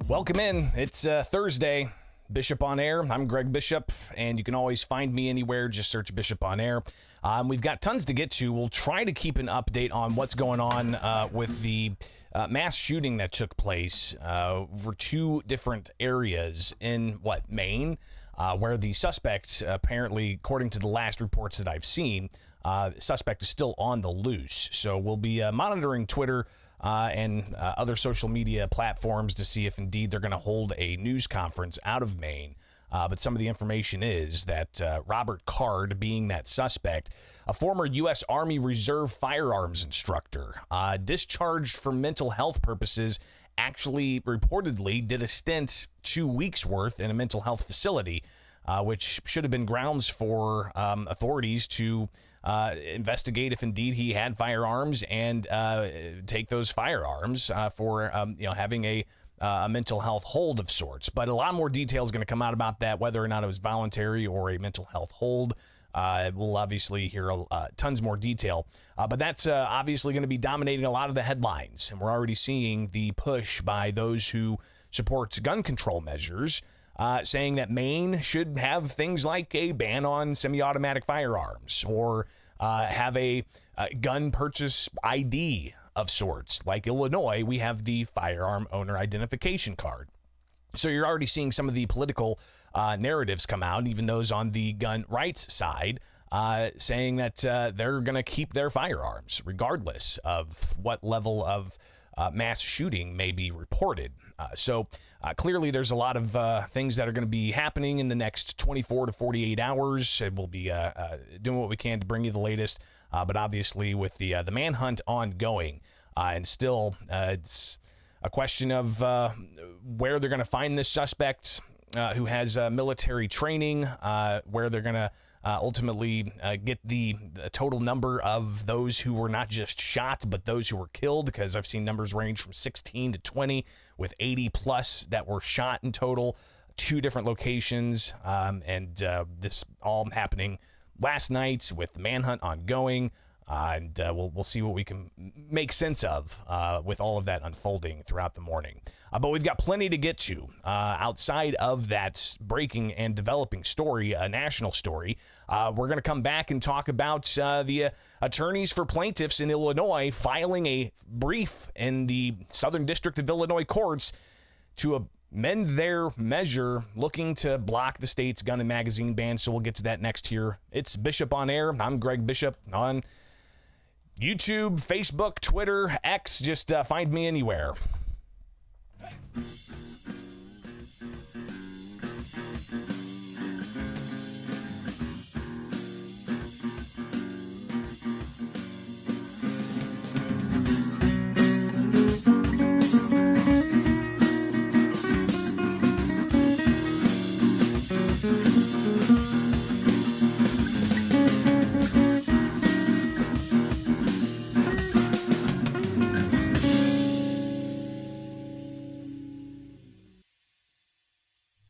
Welcome in. It's Thursday. Bishop on Air. I'm Greg Bishop, and you can always find me anywhere. Just search Bishop on Air. We've got tons to get to. We'll try to keep an update on what's going on with the mass shooting that took place over two different areas in, Maine, where the suspect, apparently, according to the last reports that I've seen, the suspect is still on the loose. So we'll be monitoring Twitter and other social media platforms to see if indeed they're going to hold a news conference out of Maine. But some of the information is that Robert Card, being that suspect, a former U.S. Army Reserve firearms instructor, discharged for mental health purposes, actually reportedly did a stint 2 weeks worth in a mental health facility, which should have been grounds for authorities to investigate if indeed he had firearms and take those firearms for having a mental health hold of sorts. But a lot more detail is going to come out about that, whether or not it was voluntary or a mental health hold. We'll obviously hear tons more detail, but that's obviously going to be dominating a lot of the headlines, and we're already seeing the push by those who support gun control measures, saying that Maine should have things like a ban on semi-automatic firearms or have a gun purchase ID of sorts. Like Illinois, we have the firearm owner identification card. So you're already seeing some of the political narratives come out, even those on the gun rights side, saying that they're going to keep their firearms regardless of what level of mass shooting may be reported. So clearly there's a lot of things that are going to be happening in the next 24 to 48 hours. And we'll be doing what we can to bring you the latest. But obviously with the manhunt ongoing, and still it's a question of where they're going to find this suspect who has military training, where they're going to ultimately get the total number of those who were not just shot, but those who were killed, because I've seen numbers range from 16 to 20, with 80 plus that were shot in total, two different locations, and this all happening last night with the manhunt ongoing. And we'll see what we can make sense of with all of that unfolding throughout the morning. But we've got plenty to get to outside of that breaking and developing story, a national story. We're going to come back and talk about the attorneys for plaintiffs in Illinois filing a brief in the Southern District of Illinois courts to amend their measure looking to block the state's gun and magazine ban. So we'll get to that next here. It's Bishop on Air. I'm Greg Bishop on YouTube, Facebook, Twitter, X. Just find me anywhere.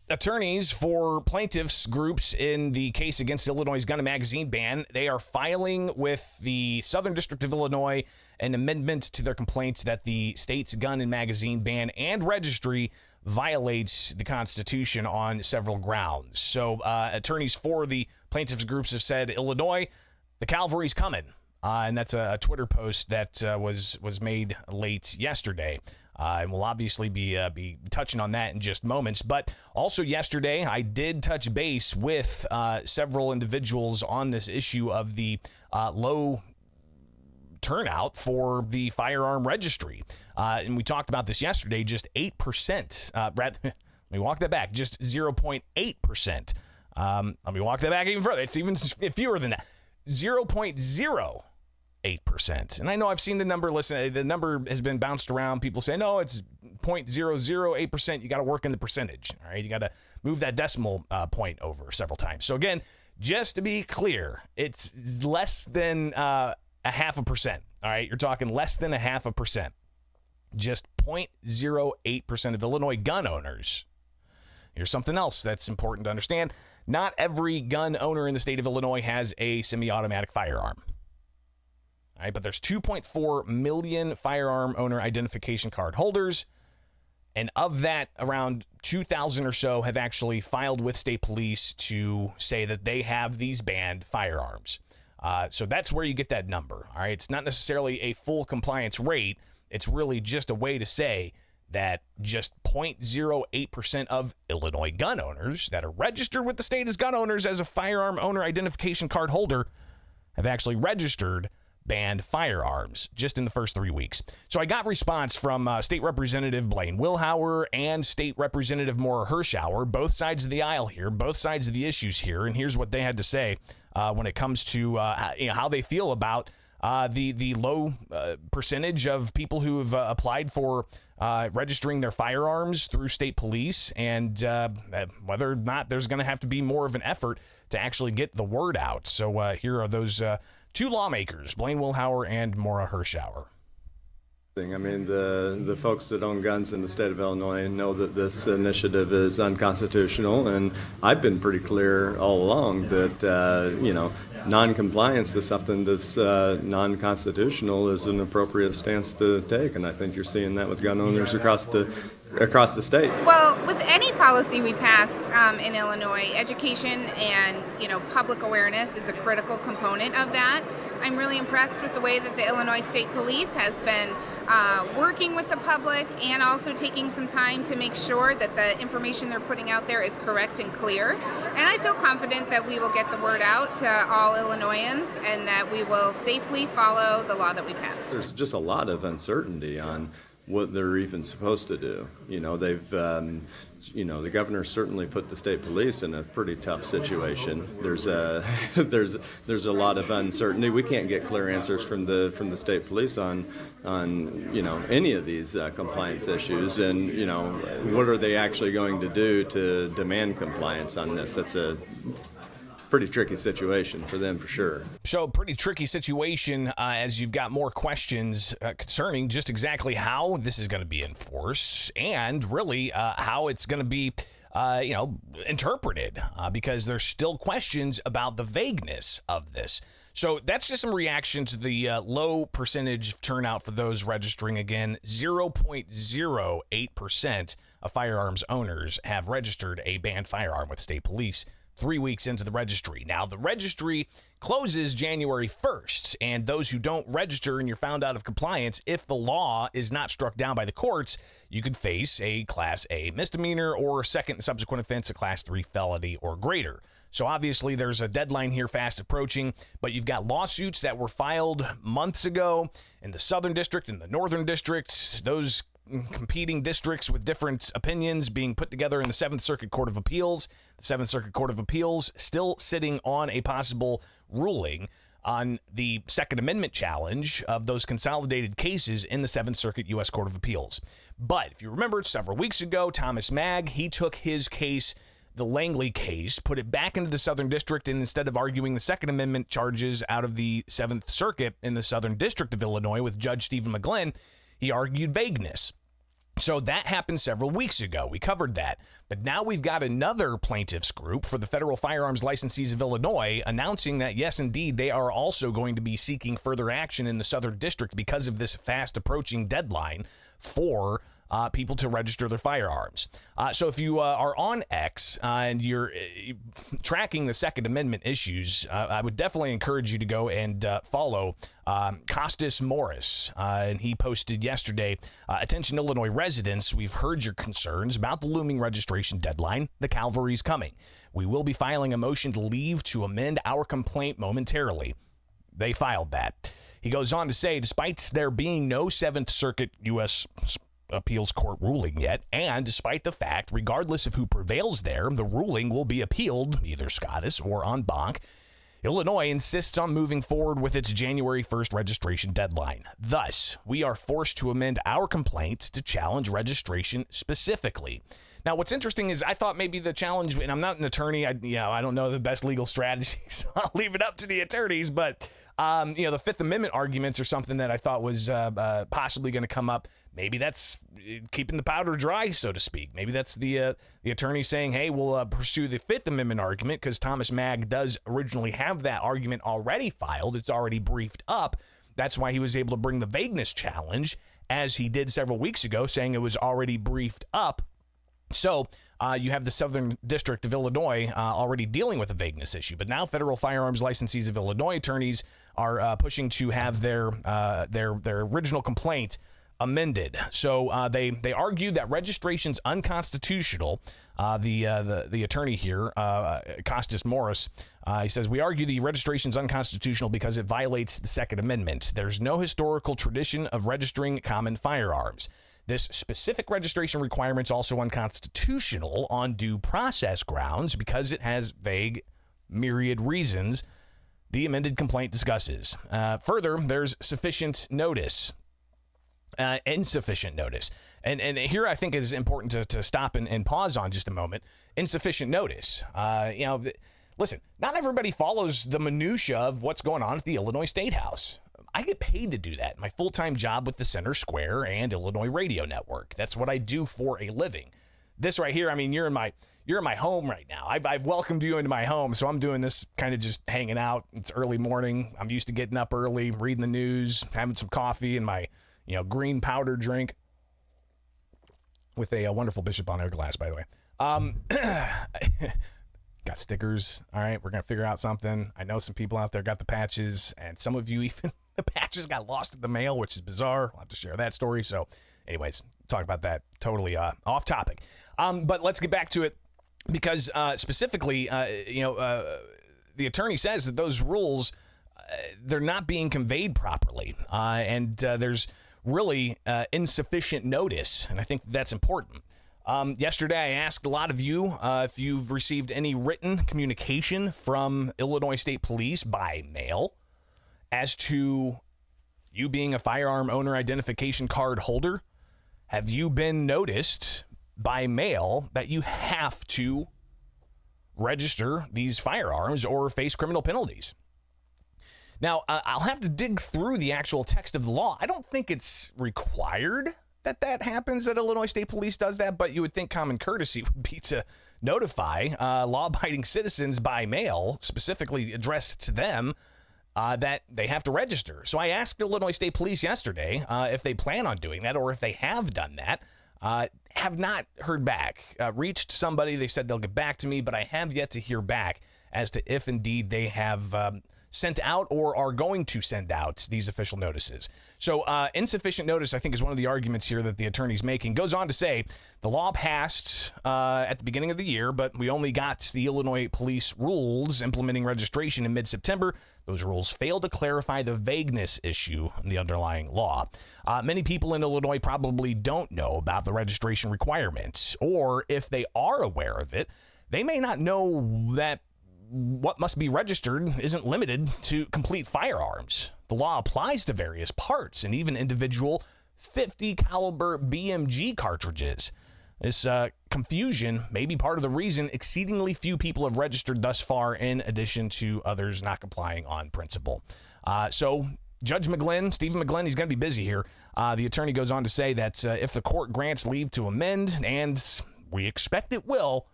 Attorneys for plaintiffs groups in the case against Illinois' gun and magazine ban, they are filing with the Southern District of Illinois an amendment to their complaints that the state's gun and magazine ban and registry violates the Constitution on several grounds. So attorneys for the plaintiffs groups have said, Illinois, the cavalry's coming. And that's a Twitter post that was made late yesterday. And we'll obviously be touching on that in just moments. But also yesterday, I did touch base with several individuals on this issue of the low turnout for the firearm registry. And we talked about this yesterday, just 8%. Let me walk that back, just 0.8%. Let me walk that back even further. It's even fewer than that, 0.08%. And I know I've seen the number. Listen, the number has been bounced around. People say, no, it's 0.008%. You got to work in the percentage. All right. You got to move that decimal point over several times. So again, just to be clear, it's less than 0.5%. All right. You're talking less than 0.5%. Just 0.08% of Illinois gun owners. Here's something else that's important to understand. Not every gun owner in the state of Illinois has a semi-automatic firearm. All right, but there's 2.4 million firearm owner identification card holders, And of that, around 2,000 or so have actually filed with state police to say that they have these banned firearms. So that's where you get that number. All right. It's not necessarily a full compliance rate. It's really just a way to say that just 0.08% of Illinois gun owners that are registered with the state as gun owners as a firearm owner identification card holder have actually registered banned firearms just in the first 3 weeks. So I got response from State Representative Blaine Wilhauer and State Representative Maura Hirschauer, both sides of the aisle here, both sides of the issues here, and here's what they had to say when it comes to how they feel about the low percentage of people who have applied for registering their firearms through state police, and whether or not there's going to have to be more of an effort to actually get the word out. So here are those two lawmakers, Blaine Wilhauer and Maura Hirschauer. I mean, the folks that own guns in the state of Illinois know that this initiative is unconstitutional, and I've been pretty clear all along that, non-compliance to something that's non-constitutional is an appropriate stance to take, and I think you're seeing that with gun owners across the state. Well, with any policy we pass in Illinois, education and public awareness is a critical component of that. I'm really impressed with the way that the Illinois State Police has been working with the public and also taking some time to make sure that the information they're putting out there is correct and clear. And I feel confident that we will get the word out to all Illinoisans and that we will safely follow the law that we passed. There's just a lot of uncertainty on what they're even supposed to do. They've, the governor certainly put the state police in a pretty tough situation. There's a lot of uncertainty. We can't get clear answers from the state police on any of these compliance issues. And what are they actually going to do to demand compliance on this? That's a pretty tricky situation for them, for sure. So pretty tricky situation as you've got more questions concerning just exactly how this is going to be enforced and really how it's going to be interpreted because there's still questions about the vagueness of this. So that's just some reaction to the low percentage turnout for those registering. Again, 0.08% of firearms owners have registered a banned firearm with state police 3 weeks into the registry. Now, the registry closes January 1st, and those who don't register and you're found out of compliance, if the law is not struck down by the courts, you could face a Class A misdemeanor or a second and subsequent offense, a Class 3 felony or greater. So obviously there's a deadline here fast approaching, but you've got lawsuits that were filed months ago in the Southern District and the Northern District, those competing districts with different opinions being put together in the 7th Circuit Court of Appeals. The 7th Circuit Court of Appeals still sitting on a possible ruling on the Second Amendment challenge of those consolidated cases in the 7th Circuit U.S. Court of Appeals. But if you remember several weeks ago, Thomas Magg, he took his case, the Langley case, put it back into the Southern District, and instead of arguing the Second Amendment charges out of the 7th Circuit in the Southern District of Illinois with Judge Stephen McGlynn, he argued vagueness. So that happened several weeks ago. We covered that. But now we've got another plaintiffs group for the federal firearms licensees of Illinois announcing that, yes, indeed, they are also going to be seeking further action in the Southern District because of this fast approaching deadline for people to register their firearms. So if you are on X and you're tracking the Second Amendment issues, I would definitely encourage you to go and follow Costas Morris. And he posted yesterday, attention Illinois residents, we've heard your concerns about the looming registration deadline. The cavalry's coming. We will be filing a motion to leave to amend our complaint momentarily. They filed that. He goes on to say, despite there being no 7th Circuit U.S. Appeals Court ruling yet, and despite the fact, regardless of who prevails there, the ruling will be appealed, either SCOTUS or en banc, Illinois insists on moving forward with its January 1st registration deadline. Thus, we are forced to amend our complaints to challenge registration specifically. Now, what's interesting is I thought maybe the challenge, and I'm not an attorney, I don't know the best legal strategies, so I'll leave it up to the attorneys, but the Fifth Amendment arguments are something that I thought was possibly going to come up. Maybe that's keeping the powder dry, so to speak. Maybe that's the attorney saying, hey, we'll pursue the Fifth Amendment argument because Thomas Magg does originally have that argument already filed. It's already briefed up. That's why he was able to bring the vagueness challenge as he did several weeks ago, saying it was already briefed up. So you have the Southern District of Illinois already dealing with a vagueness issue, but now federal firearms licensees of Illinois attorneys are pushing to have their original complaint amended. So they argued that registration's unconstitutional. The attorney here, Costas Morris, he says, we argue the registration's unconstitutional because it violates the Second Amendment. There's no historical tradition of registering common firearms. This specific registration requirement is also unconstitutional on due process grounds because it has vague myriad reasons the amended complaint discusses. Further, there's sufficient notice. Insufficient notice. And here I think is important to stop and pause on just a moment. Insufficient notice. Listen, not everybody follows the minutia of what's going on at the Illinois State House. I get paid to do that. My full-time job with the Center Square and Illinois Radio Network. That's what I do for a living. This right here, I mean, you're in my home right now. I've welcomed you into my home, so I'm doing this kind of just hanging out. It's early morning. I'm used to getting up early, reading the news, having some coffee and my green powder drink with a wonderful Bishop on Air glass, by the way. Got stickers. All right, we're going to figure out something. I know some people out there got the patches, and some of you even the patches got lost in the mail, which is bizarre. I'll have to share that story. So anyways, talk about that. Totally off topic. But let's get back to it because specifically, the attorney says that those rules, they're not being conveyed properly. And there's really insufficient notice. And I think that's important. Yesterday, I asked a lot of you if you've received any written communication from Illinois State Police by mail as to you being a firearm owner identification card holder. Have you been noticed by mail that you have to register these firearms or face criminal penalties? Now, I'll have to dig through the actual text of the law. I don't think it's required that happens, that Illinois State Police does that, but you would think common courtesy would be to notify law-abiding citizens by mail, specifically addressed to them, that they have to register. So I asked Illinois State Police yesterday if they plan on doing that or if they have done that. Have not heard back. Reached somebody, they said they'll get back to me, but I have yet to hear back as to if indeed they have sent out or are going to send out these official notices. So insufficient notice, I think, is one of the arguments here that the attorney's making. Goes on to say the law passed at the beginning of the year, but we only got the Illinois police rules implementing registration in mid-September. Those rules failed to clarify the vagueness issue in the underlying law. Many people in Illinois probably don't know about the registration requirements, or if they are aware of it, they may not know that what must be registered isn't limited to complete firearms. The law applies to various parts and even individual 50 caliber BMG cartridges. This confusion may be part of the reason exceedingly few people have registered thus far, in addition to others not complying on principle. So Judge McGlynn, Stephen McGlynn, he's going to be busy here. The attorney goes on to say that if the court grants leave to amend, and we expect it will,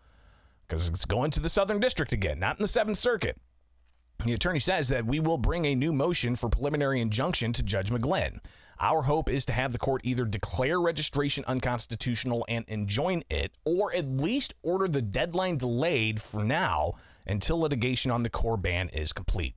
because it's going to the Southern District again, not in the Seventh Circuit. The attorney says that we will bring a new motion for preliminary injunction to Judge McGlynn. Our hope is to have the court either declare registration unconstitutional and enjoin it, or at least order the deadline delayed for now until litigation on the core ban is complete.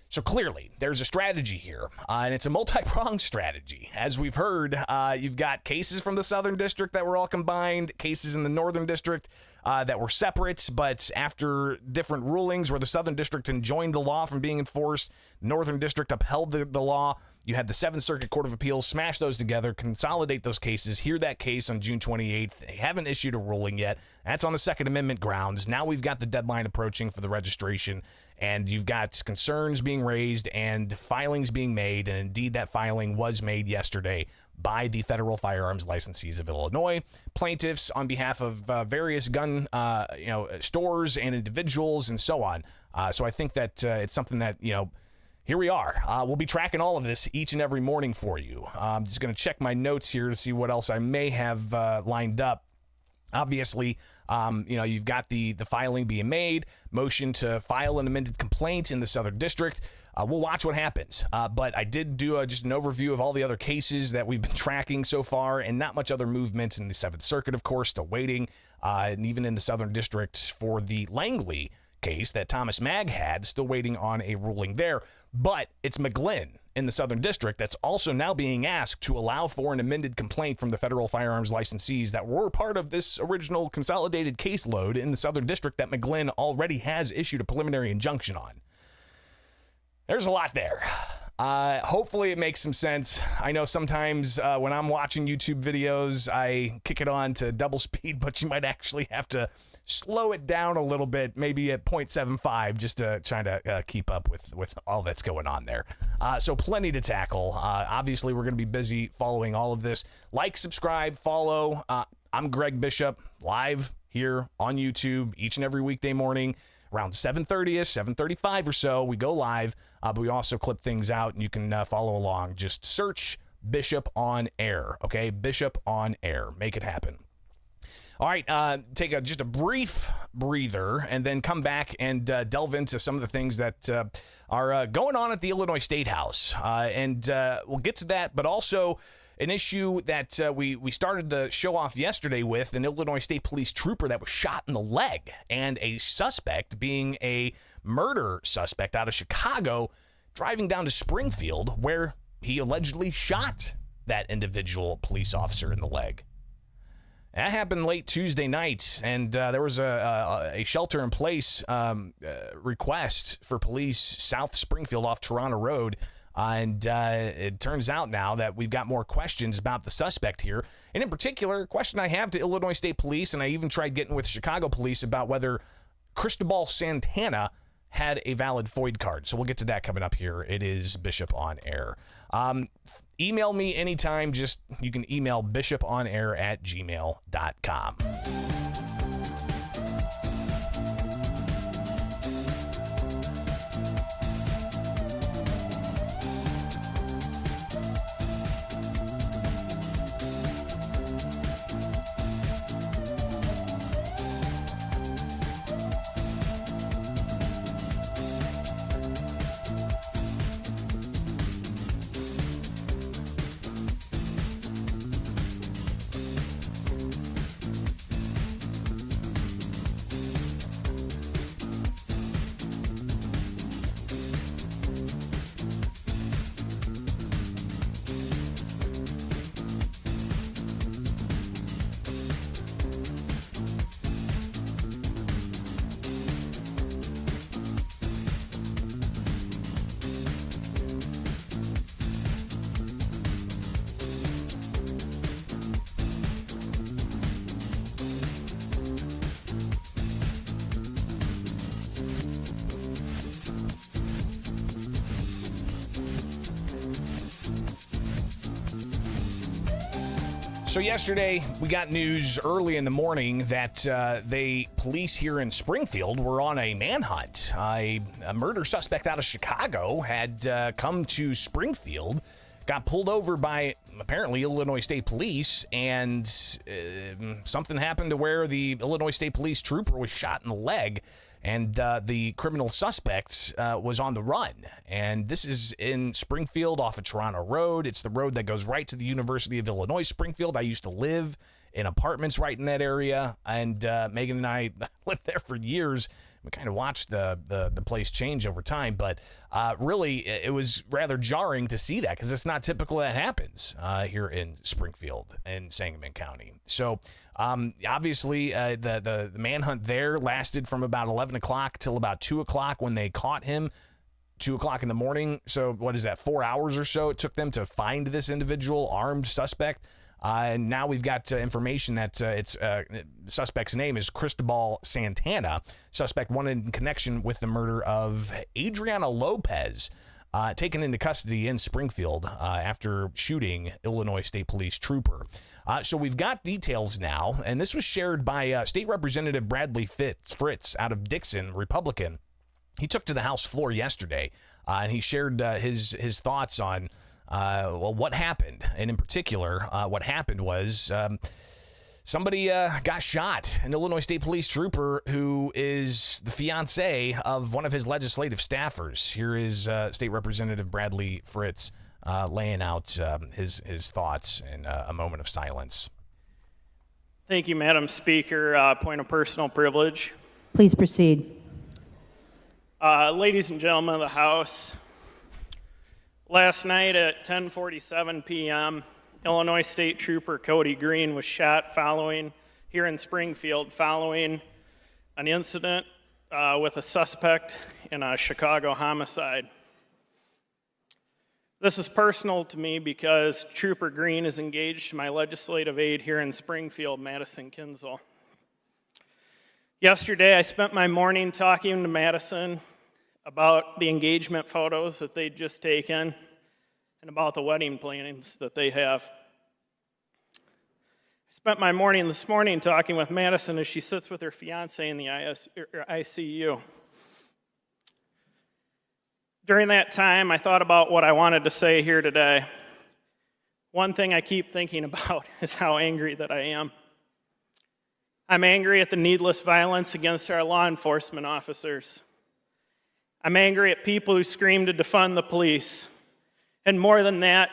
So clearly, there's a strategy here, and it's a multi-pronged strategy. As we've heard, you've got cases from the Southern District that were all combined, cases in the Northern District that were separate, but after different rulings where the Southern District enjoined the law from being enforced, Northern District upheld the law. You had the Seventh Circuit Court of Appeals smash those together, consolidate those cases, hear that case on June 28th. They haven't issued a ruling yet. That's on the Second Amendment grounds. Now we've got the deadline approaching for the registration, and you've got concerns being raised and filings being made, and indeed that filing was made yesterday by the federal firearms licensees of Illinois. Plaintiffs on behalf of various gun stores and individuals and so on. So I think that it's something that, here we are. We'll be tracking all of this each and every morning for you. I'm just going to check my notes here to see what else I may have lined up. Obviously, you've got the filing being made, motion to file an amended complaint in the Southern District. we'll watch what happens. But I did do just an overview of all the other cases that we've been tracking so far, and not much other movements in the 7th Circuit, of course, still waiting, and even in the Southern District for the Langley case that Thomas Magg had, still waiting on a ruling there. But it's McGlynn in the Southern District that's also now being asked to allow for an amended complaint from the federal firearms licensees that were part of this original consolidated caseload in the Southern District that McGlynn already has issued a preliminary injunction on. There's a lot there. Hopefully it makes some sense. I know sometimes when I'm watching YouTube videos, I kick it on to double speed, but you might actually have to slow it down a little bit, maybe at 0.75, just to try to keep up with all that's going on there. So plenty to tackle. Obviously, we're going to be busy following all of this. Like, subscribe, follow. I'm Greg Bishop, live here on YouTube each and every weekday morning. Around 7:30ish, 7:35 or so, we go live, but we also clip things out, and you can follow along. Just search Bishop on Air, okay? Bishop on Air. Make it happen. All right, take just a brief breather and then come back and delve into some of the things that are going on at the Illinois State House. And we'll get to that, but also an issue that we started the show off yesterday with, an Illinois State Police trooper that was shot in the leg, and a suspect being a murder suspect out of Chicago driving down to Springfield where he allegedly shot that individual police officer in the leg. That happened late Tuesday night, and there was a shelter-in-place request for police south Springfield off Toronto Road, and it turns out now that we've got more questions about the suspect here. And in particular, a question I have to Illinois State Police, and I even tried getting with Chicago Police about whether Cristobal Santana had a valid FOID card. So we'll get to that coming up here. It is Bishop on Air. Email me anytime. Just you can email bishoponair@gmail.com. So yesterday, we got news early in the morning that the police here in Springfield were on a manhunt. A murder suspect out of Chicago had come to Springfield, got pulled over by apparently Illinois State Police, and something happened to where the Illinois State Police trooper was shot in the leg, and the criminal suspect was on the run. And this is in Springfield off of Toronto Road. It's the road that goes right to the University of Illinois Springfield. I used to live in apartments right in that area, and Megan and I lived there for years. We kind of watched the place change over time, but really it was rather jarring to see that because it's not typical that happens here in Springfield and Sangamon County. So obviously the manhunt there lasted from about 11 o'clock till about 2 o'clock when they caught him. 2 o'clock in the morning. So what is that, 4 hours or so it took them to find this individual armed suspect. And now we've got information that suspect's name is Cristobal Santana. Suspect wanted in connection with the murder of Adriana Lopez, taken into custody in Springfield after shooting Illinois State Police trooper. So we've got details now, and this was shared by State Representative Bradley Fritz out of Dixon, Republican. He took to the House floor yesterday, and he shared his thoughts on well, what happened? And in particular, what happened was Somebody got shot, an Illinois State Police trooper who is the fiance of one of his legislative staffers. Here is State Representative Bradley Fritz laying out his thoughts in a moment of silence. Thank you, Madam Speaker. Point of personal privilege. Please proceed. Ladies and gentlemen of the House, last night at 10:47 p.m., Illinois State Trooper Cody Green was shot here in Springfield following an incident with a suspect in a Chicago homicide. This is personal to me because Trooper Green is engaged to my legislative aide here in Springfield, Madison Kinzel. Yesterday, I spent my morning talking to Madison about the engagement photos that they'd just taken and about the wedding plans that they have. I spent my morning this morning talking with Madison as she sits with her fiance in the ICU. During that time, I thought about what I wanted to say here today. One thing I keep thinking about is how angry that I am. I'm angry at the needless violence against our law enforcement officers. I'm angry at people who scream to defund the police. And more than that,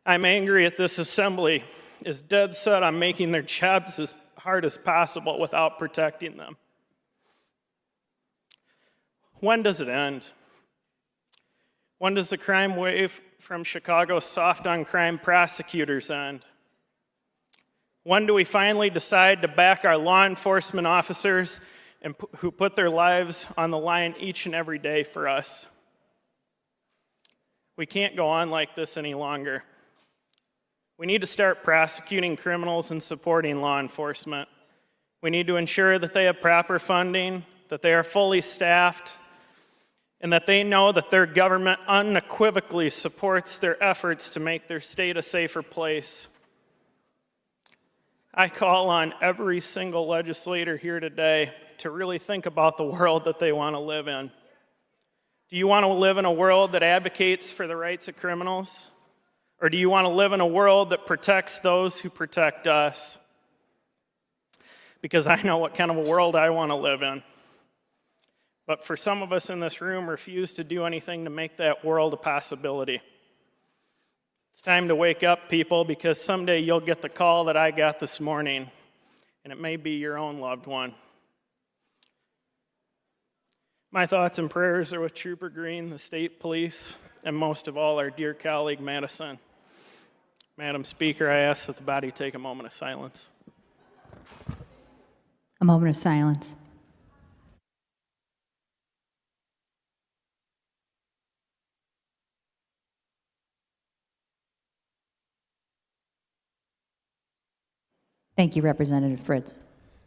I'm angry at this assembly is dead set on making their jobs as hard as possible without protecting them. When does it end? When does the crime wave from Chicago's soft on crime prosecutors end? When do we finally decide to back our law enforcement officers who put their lives on the line each and every day for us? We can't go on like this any longer. We need to start prosecuting criminals and supporting law enforcement. We need to ensure that they have proper funding, that they are fully staffed, and that they know that their government unequivocally supports their efforts to make their state a safer place. I call on every single legislator here today to really think about the world that they want to live in. Do you want to live in a world that advocates for the rights of criminals? Or do you want to live in a world that protects those who protect us? Because I know what kind of a world I want to live in. But for some of us in this room, refuse to do anything to make that world a possibility. It's time to wake up, people, because someday you'll get the call that I got this morning, and it may be your own loved one. My thoughts and prayers are with Trooper Green, the state police, and most of all, our dear colleague, Madison. Madam Speaker, I ask that the body take a moment of silence. A moment of silence. Thank you, Representative Fritz.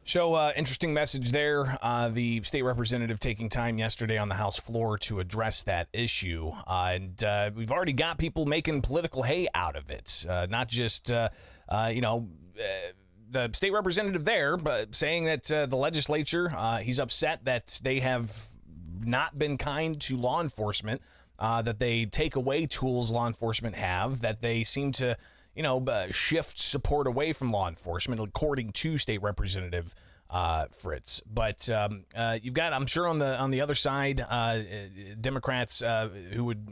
So, interesting message there. The state representative taking time yesterday on the House floor to address that issue. And we've already got people making political hay out of it. Not just, the state representative there, but saying that the legislature, he's upset that they have not been kind to law enforcement, that they take away tools law enforcement have, that they seem to shift support away from law enforcement, according to State Representative Fritz. But you've got, I'm sure, on the other side, Democrats who would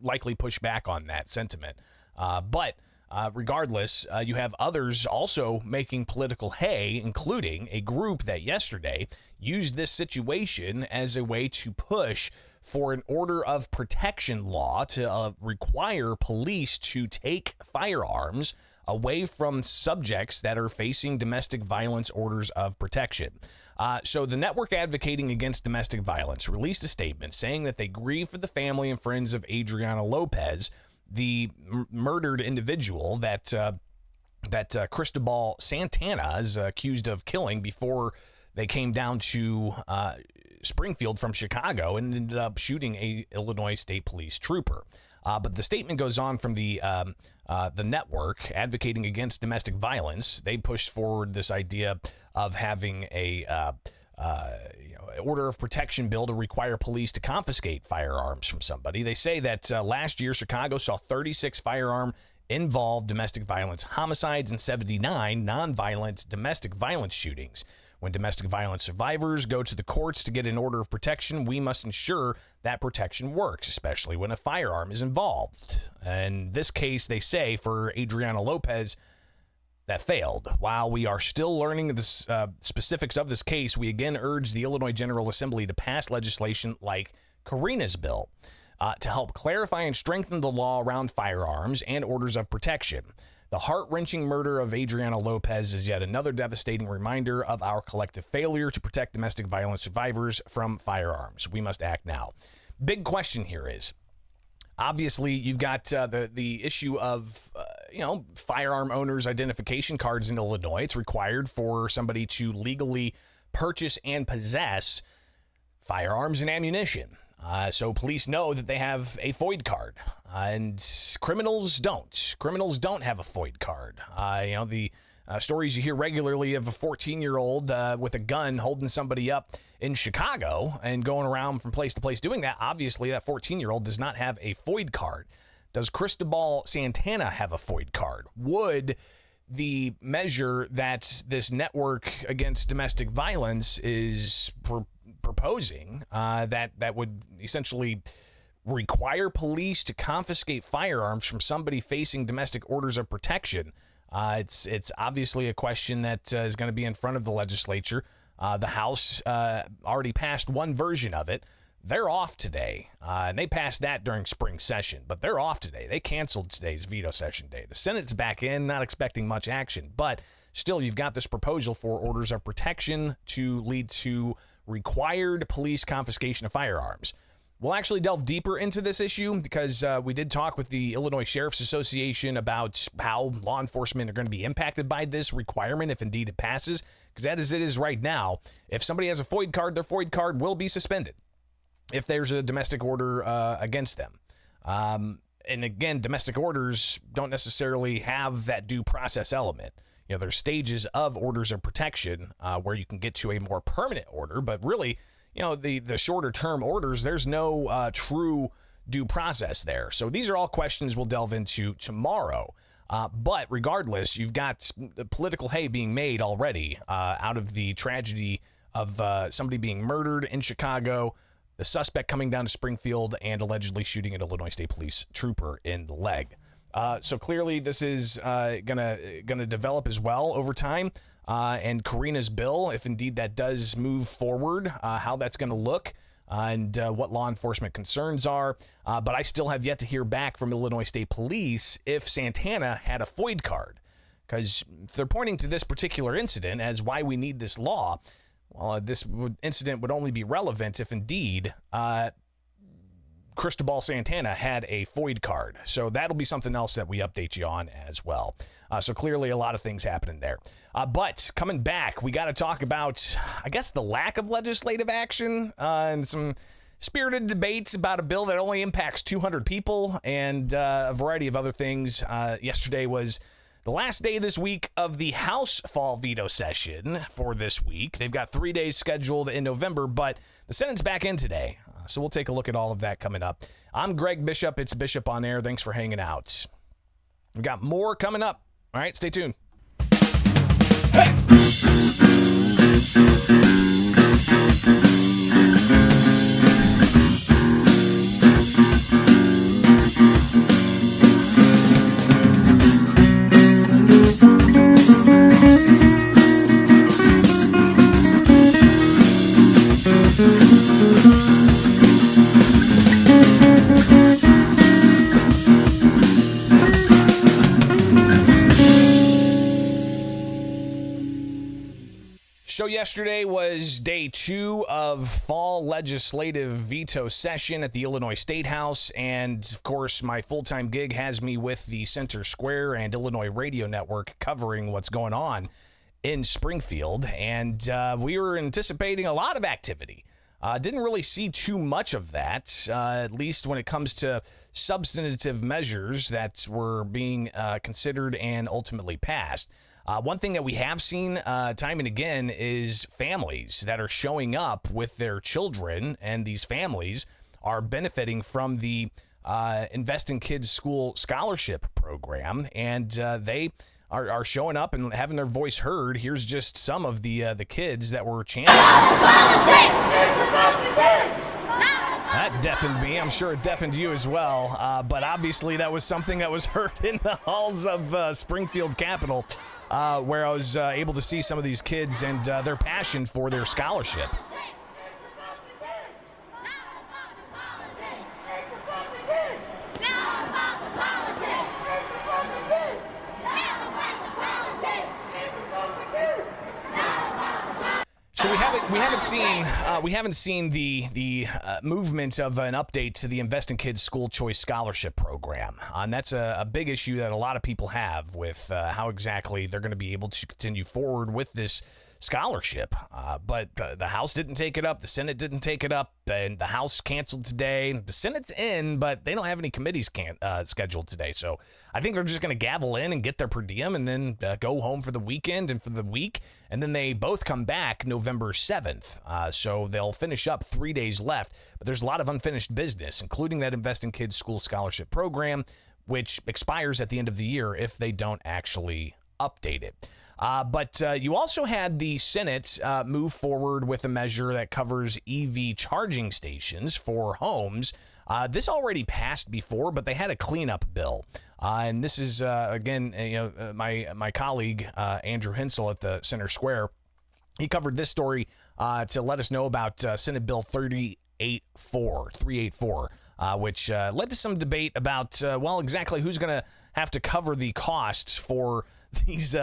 likely push back on that sentiment. But regardless, you have others also making political hay, including a group that yesterday used this situation as a way to push for an order of protection law to require police to take firearms away from subjects that are facing domestic violence orders of protection. So the network advocating against domestic violence released a statement saying that they grieve for the family and friends of Adriana Lopez, the murdered individual that Cristobal Santana is accused of killing before they came down to Springfield from Chicago and ended up shooting a Illinois State Police trooper. But the statement goes on from the network advocating against domestic violence. They pushed forward this idea of having a order of protection bill to require police to confiscate firearms from somebody. They say that last year Chicago saw 36 firearm involved domestic violence homicides and 79 nonviolent domestic violence shootings. When domestic violence survivors go to the courts to get an order of protection, we must ensure that protection works, especially when a firearm is involved. In this case, they say, for Adriana Lopez, that failed. While we are still learning the specifics of this case, we again urge the Illinois General Assembly to pass legislation like Karina's bill to help clarify and strengthen the law around firearms and orders of protection. The heart-wrenching murder of Adriana Lopez is yet another devastating reminder of our collective failure to protect domestic violence survivors from firearms. We must act now. Big question here is, obviously, you've got the issue of firearm owners' identification cards in Illinois. It's required for somebody to legally purchase and possess firearms and ammunition. So police know that they have a FOID card, and criminals don't. Criminals don't have a FOID card. The stories you hear regularly of a 14-year-old with a gun holding somebody up in Chicago and going around from place to place doing that. Obviously, that 14-year-old does not have a FOID card. Does Cristobal Santana have a FOID card? Would the measure that this network against domestic violence is proposing that would essentially require police to confiscate firearms from somebody facing domestic orders of protection, it's obviously a question that is going to be in front of the legislature. The House already passed one version of it. They're off today, and they passed that during spring session, but they're off today. They canceled today's veto session day. The Senate's back in, not expecting much action, but still, you've got this proposal for orders of protection to lead to required police confiscation of firearms. We'll actually delve deeper into this issue because we did talk with the Illinois Sheriff's Association about how law enforcement are going to be impacted by this requirement if indeed it passes, because as it is right now, if somebody has a FOID card, their FOID card will be suspended if there's a domestic order against them. And again, domestic orders don't necessarily have that due process element. There's stages of orders of protection where you can get to a more permanent order, but really, the shorter term orders, there's no true due process there. So these are all questions we'll delve into tomorrow. But regardless, you've got the political hay being made already out of the tragedy of somebody being murdered in Chicago, the suspect coming down to Springfield, and allegedly shooting an Illinois State Police trooper in the leg. So clearly this is gonna develop as well over time. And Karina's bill, if indeed that does move forward, how that's going to look and what law enforcement concerns are. But I still have yet to hear back from Illinois State Police if Santana had a FOID card, because they're pointing to this particular incident as why we need this law. Well, this incident would only be relevant if indeed Cristobal Santana had a FOID card. So that'll be something else that we update you on as well. So clearly a lot of things happening there. But coming back, we got to talk about, I guess, the lack of legislative action and some spirited debates about a bill that only impacts 200 people and a variety of other things. Yesterday was the last day this week of the House fall veto session for this week. They've got 3 days scheduled in November, but the Senate's back in today. So we'll take a look at all of that coming up. I'm Greg Bishop. It's Bishop on Air. Thanks for hanging out. We've got more coming up. All right, stay tuned. Hey! So yesterday was day 2 of fall legislative veto session at the Illinois State House, and of course my full-time gig has me with the Center Square and Illinois Radio Network covering what's going on in Springfield, and we were anticipating a lot of activity. Didn't really see too much of that, at least when it comes to substantive measures that were being considered and ultimately passed. One thing that we have seen time and again is families that are showing up with their children, and these families are benefiting from the Invest in Kids School Scholarship Program, and they are showing up and having their voice heard. Here's just some of the kids that were chanting. That deafened me. I'm sure it deafened you as well. But obviously that was something that was heard in the halls of Springfield Capitol, where I was able to see some of these kids and their passion for their scholarship. So we haven't seen the movement of an update to the Invest in Kids School Choice Scholarship Program, and that's a big issue that a lot of people have with how exactly they're going to be able to continue forward with this scholarship. But the House didn't take it up, the Senate didn't take it up, and the House canceled today. The Senate's in, but they don't have any committees scheduled today. So I think they're just going to gavel in and get their per diem and then go home for the weekend and for the week. And then they both come back November 7th. So they'll finish up 3 days left. But there's a lot of unfinished business, including that Invest in Kids School Scholarship Program, which expires at the end of the year if they don't actually update it. But you also had the Senate move forward with a measure that covers EV charging stations for homes. This already passed before, but they had a cleanup bill. And this is, again, my colleague, Andrew Hensel at the Center Square. He covered this story to let us know about Senate Bill 384, which led to some debate about, exactly who's going to have to cover the costs for these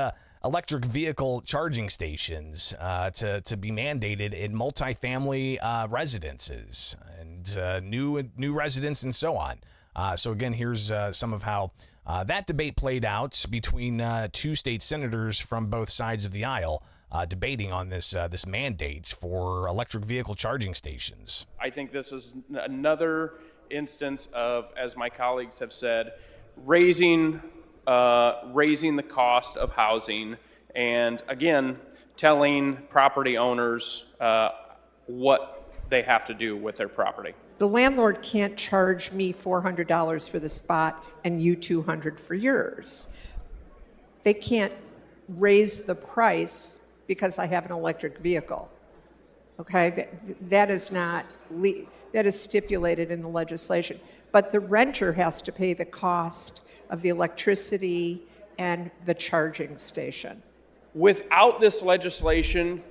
electric vehicle charging stations to be mandated in multifamily residences and new residents and so on. So again, here's some of how that debate played out between two state senators from both sides of the aisle debating on this mandate for electric vehicle charging stations. I think this is another instance of, as my colleagues have said, raising the cost of housing, and again, telling property owners what they have to do with their property. The landlord can't charge me $400 for the spot and you $200 for yours. They can't raise the price because I have an electric vehicle. Okay, that is stipulated in the legislation. But the renter has to pay the cost of the electricity and the charging station. Without this legislation,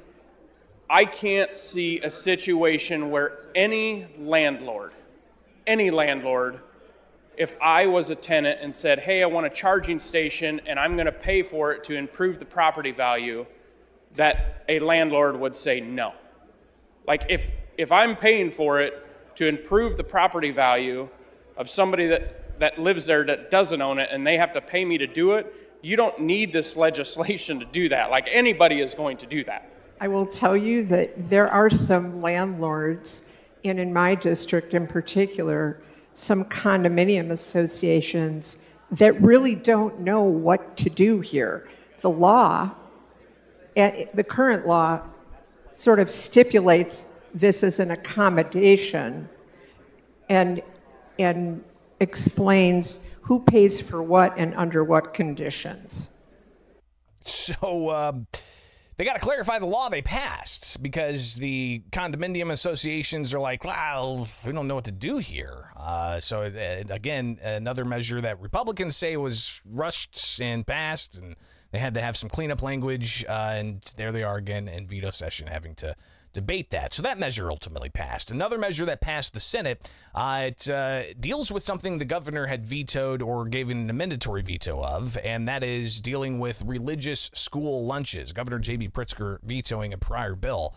I can't see a situation where any landlord, if I was a tenant and said, hey, I want a charging station and I'm going to pay for it to improve the property value, that a landlord would say no. Like if I'm paying for it to improve the property value of somebody that lives there that doesn't own it and they have to pay me to do it, you don't need this legislation to do that. Like anybody is going to do that. I will tell you that there are some landlords, and in my district in particular, some condominium associations that really don't know what to do here. The current law sort of stipulates this as an accommodation and explains who pays for what and under what conditions. So they got to clarify the law they passed, because the condominium associations are like, wow, we don't know what to do here. So again, another measure that Republicans say was rushed and passed, and they had to have some cleanup language, and there they are again in veto session having to debate that. So that measure ultimately passed. Another measure that passed the Senate, it deals with something the governor had vetoed or gave an amendatory veto of, and that is dealing with religious school lunches. Governor J.B. Pritzker vetoing a prior bill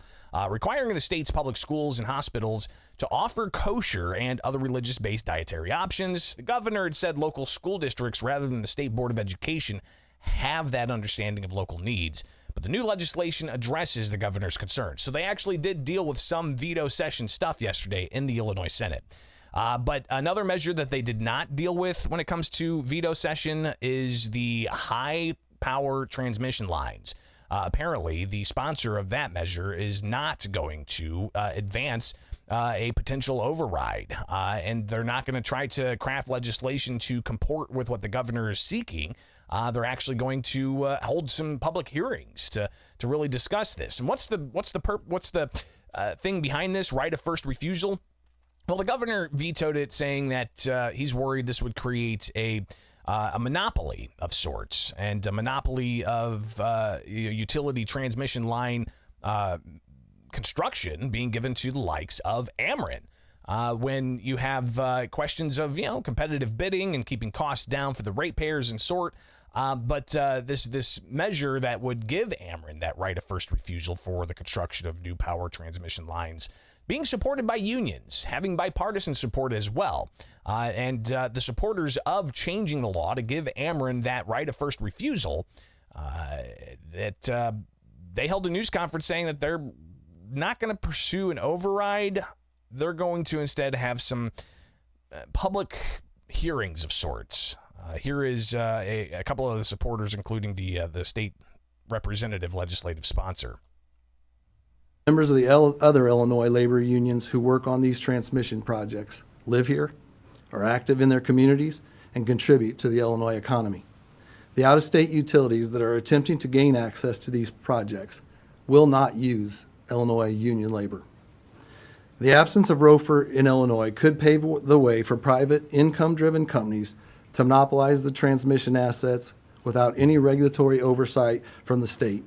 requiring the state's public schools and hospitals to offer kosher and other religious-based dietary options. The governor had said local school districts, rather than the State Board of Education, have that understanding of local needs. But the new legislation addresses the governor's concerns. So they actually did deal with some veto session stuff yesterday in the Illinois Senate. But another measure that they did not deal with when it comes to veto session is the high power transmission lines. apparently the sponsor of that measure is not going to advance a potential override, and they're not going to try to craft legislation to comport with what the governor is seeking. They're actually going to hold some public hearings to really discuss this. And what's the thing behind this right of first refusal? Well, the governor vetoed it, saying that he's worried this would create a monopoly of sorts, and a monopoly of utility transmission line construction being given to the likes of Ameren. When you have questions of competitive bidding and keeping costs down for the ratepayers and sort. But this measure that would give Ameren that right of first refusal for the construction of new power transmission lines being supported by unions, having bipartisan support as well. And the supporters of changing the law to give Ameren that right of first refusal, that they held a news conference saying that they're not going to pursue an override. They're going to instead have some public hearings of sorts. Here is a couple of the supporters, including the state representative legislative sponsor. Members of the other Illinois labor unions who work on these transmission projects live here, are active in their communities, and contribute to the Illinois economy. The out-of-state utilities that are attempting to gain access to these projects will not use Illinois union labor. The absence of ROFR in Illinois could pave the way for private income-driven companies to monopolize the transmission assets without any regulatory oversight from the state.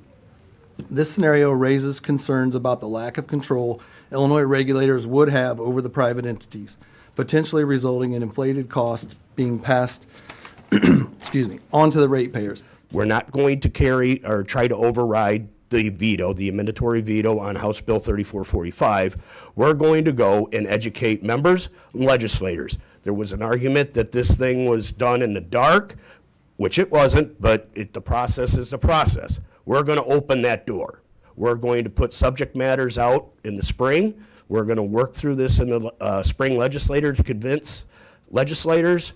This scenario raises concerns about the lack of control Illinois regulators would have over the private entities, potentially resulting in inflated costs being passed onto the ratepayers. We're not going to carry or try to override the veto, the mandatory veto on House Bill 3445. We're going to go and educate members and legislators. There was an argument that this thing was done in the dark, which it wasn't, but the process is the process. We're going to open that door. We're going to put subject matters out in the spring. We're going to work through this in the spring legislature to convince legislators,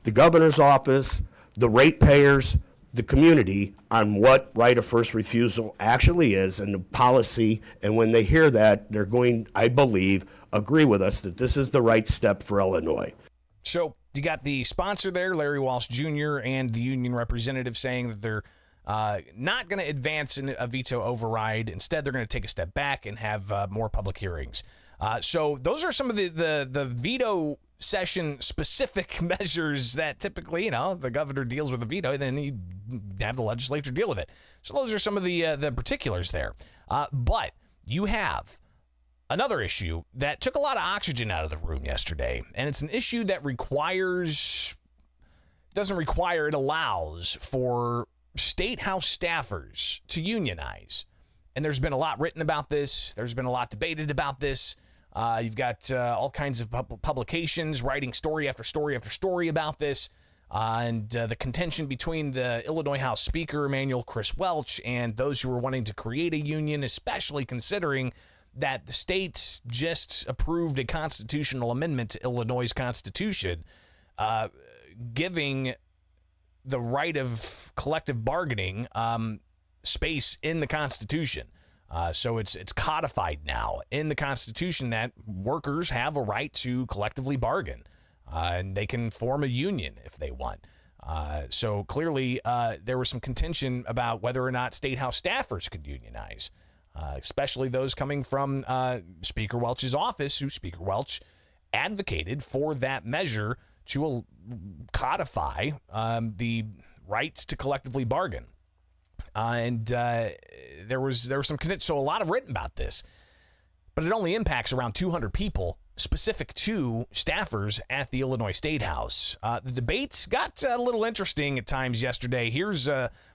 the governor's office, the ratepayers, the community on what right of first refusal actually is and the policy. And when they hear that, they're going, I believe, agree with us that this is the right step for Illinois. So you got the sponsor there, Larry Walsh Jr., and the union representative saying that they're not going to advance a veto override. Instead, they're going to take a step back and have more public hearings. So those are some of the veto session specific measures that typically, the governor deals with a veto, then you have the legislature deal with it. So those are some of the particulars there. But you have another issue that took a lot of oxygen out of the room yesterday, and it's an issue that it allows for state house staffers to unionize. And there's been a lot written about this. There's been a lot debated about this. You've got all kinds of publications writing story after story after story about this. And the contention between the Illinois House Speaker, Emanuel Chris Welch, and those who were wanting to create a union, especially considering that the state just approved a constitutional amendment to Illinois' Constitution, giving the right of collective bargaining space in the Constitution. So it's codified now in the Constitution that workers have a right to collectively bargain, and they can form a union if they want. So clearly there was some contention about whether or not state house staffers could unionize, especially those coming from Speaker Welch's office, who Speaker Welch advocated for that measure to codify the rights to collectively bargain. And there was some contention, so a lot of written about this, but it only impacts around 200 people specific to staffers at the Illinois State House. The debates got a little interesting at times yesterday. Here's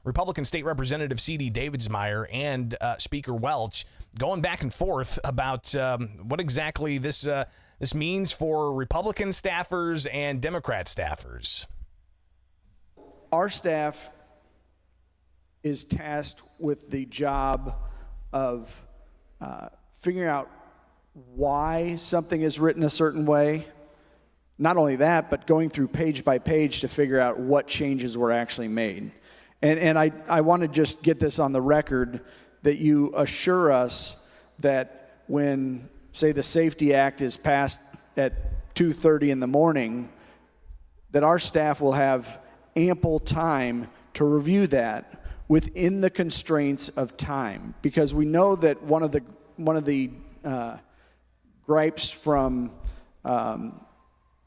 Republican State Representative C.D. Davidsmeyer and Speaker Welch going back and forth about what exactly this means for Republican staffers and Democrat staffers. Our staff is tasked with the job of figuring out why something is written a certain way. Not only that, but going through page by page to figure out what changes were actually made. And I want to just get this on the record, that you assure us that when, say, the Safety Act is passed at 2:30 in the morning, that our staff will have ample time to review that within the constraints of time. Because we know that one of the gripes from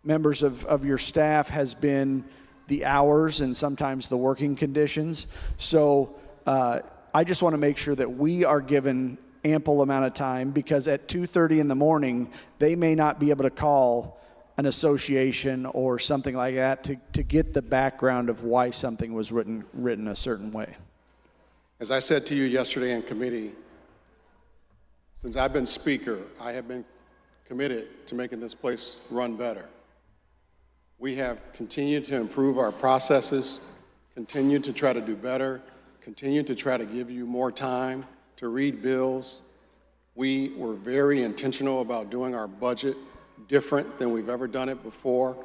members of your staff has been the hours and sometimes the working conditions. So I just want to make sure that we are given ample amount of time, because at 2:30 in the morning, they may not be able to call an association or something like that to get the background of why something was written a certain way. As I said to you yesterday in committee, since I've been speaker, I have been committed to making this place run better. We have continued to improve our processes, continued to try to do better, continued to try to give you more time to read bills. We were very intentional about doing our budget different than we've ever done it before.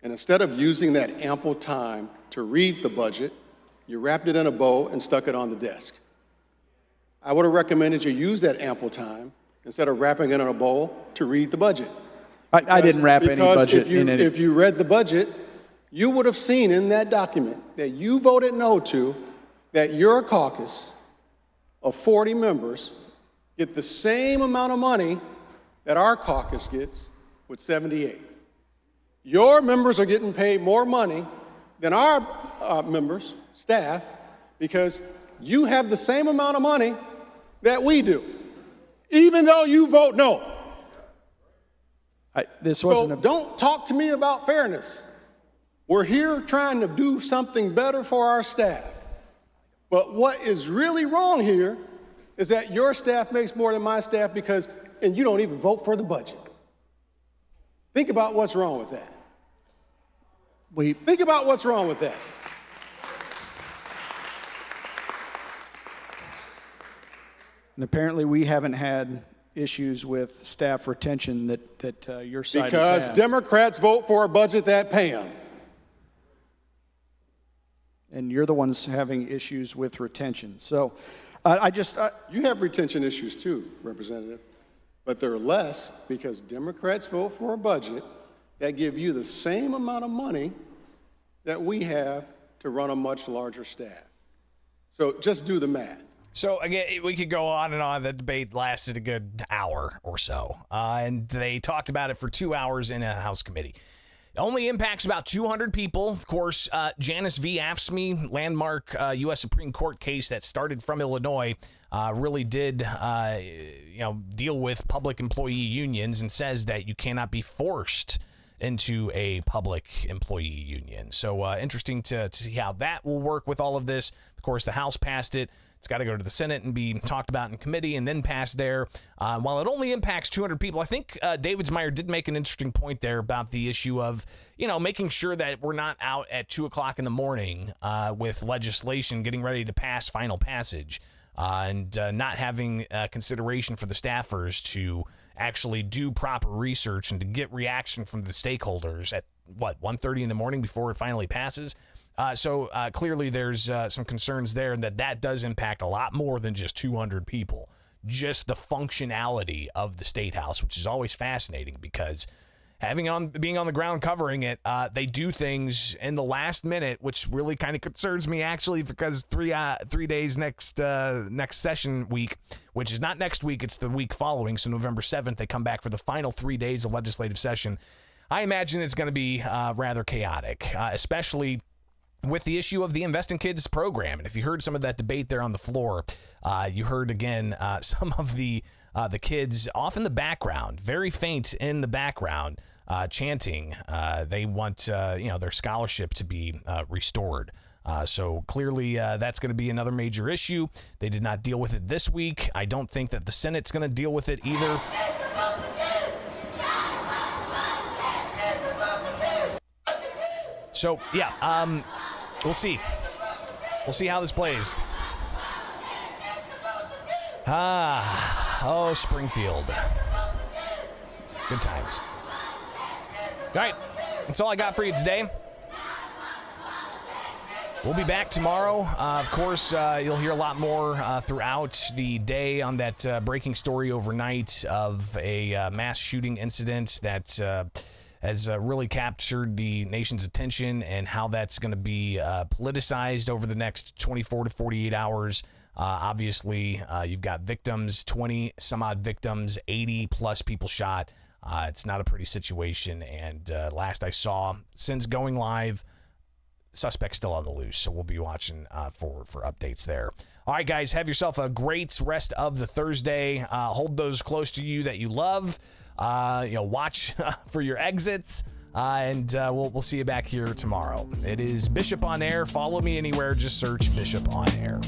And instead of using that ample time to read the budget, you wrapped it in a bow and stuck it on the desk. I would have recommended you use that ample time instead of wrapping it in a bow to read the budget. I didn't wrap any budget in it. If you read the budget, you would have seen in that document that you voted no to, that your caucus of 40 members get the same amount of money that our caucus gets with 78. Your members are getting paid more money than our members, staff, because you have the same amount of money that we do, even though you vote no. Don't talk to me about fairness. We're here trying to do something better for our staff. But what is really wrong here is that your staff makes more than my staff and you don't even vote for the budget. Think about what's wrong with that. Think about what's wrong with that. And apparently we haven't had issues with staff retention that your side has Because had. Democrats vote for a budget that pay them. And you're the ones having issues with retention. So you have retention issues too, Representative, but they're less because Democrats vote for a budget that give you the same amount of money that we have to run a much larger staff. So just do the math. So, again, we could go on and on. The debate lasted a good hour or so, and they talked about it for 2 hours in a House committee. It only impacts about 200 people. Of course, Janice v. AFSCME, landmark U.S. Supreme Court case that started from Illinois, really did deal with public employee unions and says that you cannot be forced into a public employee union. So interesting to see how that will work with all of this. Of course, the House passed it. It's got to go to the Senate and be talked about in committee and then passed there. While it only impacts 200 people, I think Davidsmeyer did make an interesting point there about the issue of, making sure that we're not out at 2 o'clock in the morning with legislation getting ready to pass final passage and not having consideration for the staffers to actually do proper research and to get reaction from the stakeholders at, 1:30 in the morning before it finally passes. So clearly there's some concerns there that does impact a lot more than just 200 people. Just the functionality of the State House, which is always fascinating because being on the ground covering it, they do things in the last minute, which really kind of concerns me actually because 3 days next session week, which is not next week, it's the week following. So November 7th, they come back for the final 3 days of legislative session. I imagine it's going to be rather chaotic, especially with the issue of the Invest in Kids program. And if you heard some of that debate there on the floor, you heard, again, some of the kids off in the background, very faint in the background, chanting. They want their scholarship to be restored. So clearly that's going to be another major issue. They did not deal with it this week. I don't think that the Senate's going to deal with it either. So, yeah, we'll see. We'll see how this plays. Springfield. Good times. All right, that's all I got for you today. We'll be back tomorrow. Of course, you'll hear a lot more throughout the day on that breaking story overnight of a mass shooting incident that has really captured the nation's attention, and how that's going to be politicized over the next 24 to 48 hours. Obviously, you've got victims, 20 some odd victims, 80 plus people shot. It's not a pretty situation. And last I saw, since going live, suspect's still on the loose. So we'll be watching for updates there. All right, guys, have yourself a great rest of the Thursday. Hold those close to you that you love. Watch for your exits. And we'll see you back here tomorrow. It is Bishop on Air. Follow me anywhere. Just search Bishop on Air.